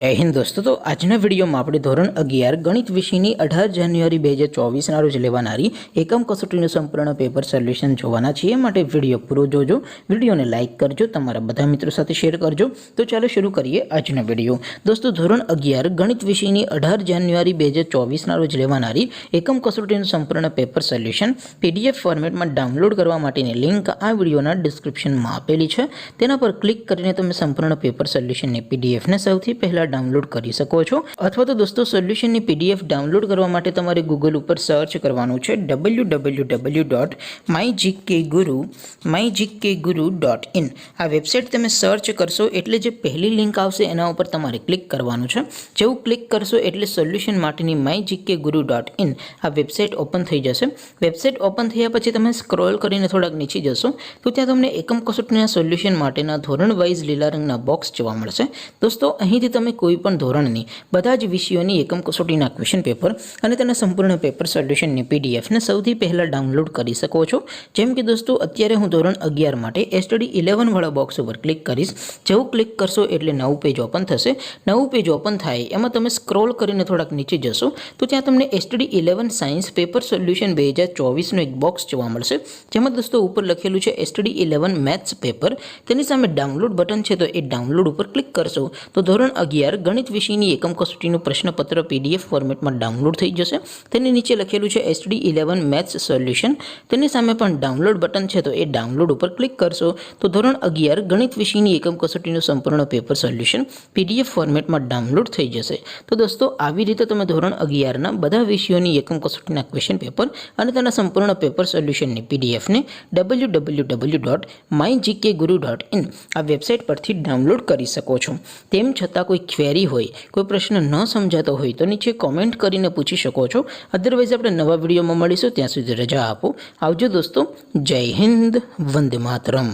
जय हिंद दोस्तों। तो આજના વિડીયોમાં આપણે ધોરણ 11 ગણિત વિષયની 18 જાન્યુઆરી 2024ના રોજ લેવાનારી એકમ કસોટીનું સંપૂર્ણ પેપર સોલ્યુશન જોવાના છીએ। માટે વિડીયો પૂરો જોજો, વિડીયોને લાઇક કરજો, તમારા બધા મિત્રો સાથે શેર કરજો। તો ચાલો શરૂ કરીએ આજનો વિડીયો। દોસ્તો, ધોરણ 11 ગણિત વિષયની 18 જાન્યુઆરી 2024ના રોજ લેવાનારી એકમ કસોટીનું સંપૂર્ણ પેપર સોલ્યુશન PDF ફોર્મેટમાં ડાઉનલોડ કરવા માટેની લિંક આ વિડીયોના ડિસ્ક્રિપ્શનમાં આપેલી છે। તેના પર ક્લિક કરીને તમે સંપૂર્ણ પેપર સોલ્યુશનની PDF ને સૌથી પહેલા डाउनलॉड कर सको છો। अथवा तो दोस्तों सोल्यूशन ની PDF डाउनलॉड करवा माटे तमारे गूगल पर सर्च करवानुं छे www.mygkguru.in। आ वेबसाइट तमे सर्च करशो एटले जे पहली लिंक आवशे एना उपर तमारे क्लिक करवानुं छे। जेवुं क्लिक करशो एटले सोल्यूशन माटेनी mygkguru.in आ वेबसाइट ओपन थई जशे। वेबसाइट ओपन थया पछी तमे स्क्रॉल करीने थोड़ाक नीचे जशो तो त्यां तमने एकम कसोटीना सोल्यूशन माटेना धोरण वाइज लीला रंगना बॉक्स जोवा मळशे। दोस्तों, અહીંથી તમે કોઈપણ ધોરણની બધા જ વિષયોની એકમ કસોટીના ક્વેશ્ચન પેપર અને તેના સંપૂર્ણ પેપર સોલ્યુશનની PDF ને સૌથી પહેલા ડાઉનલોડ કરી શકો છો। જેમ કે દોસ્તો, અત્યારે હું ધોરણ 11 માટે STD 11 વાળા બોક્સ ઉપર ક્લિક કરીશ। જેવું ક્લિક કરશો એટલે નવું પેજ ઓપન થશે। નવું પેજ ઓપન થાય એમાં તમે સ્ક્રોલ કરીને થોડાક નીચે જશો તો ત્યાં તમને STD 11 સાયન્સ પેપર સોલ્યુશન 2024નું એક બોક્સ જોવા મળશે। જેમાં દોસ્તો ઉપર લખેલું છે STD 11 મેથ્સ પેપર। તેની સામે ડાઉનલોડ બટન છે, તો એ ડાઉનલોડ ઉપર ક્લિક કરશો તો ધોરણ 11 ગણિત વિષયની એકમ કસોટીનું પ્રશ્નપત્ર PDF ફોર્મેટમાં ડાઉનલોડ થઈ જશે। તેની નીચે લખેલું છે STD 11 મેથ્સ સોલ્યુશન। તેની સામે પણ ડાઉનલોડ બટન છે, તો એ ડાઉનલોડ ઉપર ક્લિક કરશો તો ધોરણ 11 ગણિત વિષયની એકમ કસોટીનું સંપૂર્ણ પેપર સોલ્યુશન PDF ફોર્મેટમાં ડાઉનલોડ થઈ જશે। તો દોસ્તો, આવી રીતે તમે ધોરણ 11ના બધા વિષયોની એકમ કસોટીના ક્વેશ્ચન પેપર અને તેના સંપૂર્ણ પેપર સોલ્યુશનની PDF ને www.mygkguru.in આ વેબસાઇટ પરથી ડાઉનલોડ કરી શકો છો। તેમ છતાં કોઈ ક્વેરી હોય, कोई प्रश्न न समझाता हो तो नीचे कॉमेंट करीने पूछी शको छो। अदरवाइज આપણે નવા વિડીયોમાં મળીશું। ત્યાં સુધી રજા આપો। આવજો દોસ્તો। જય હિન્દ, વંદે માતરમ।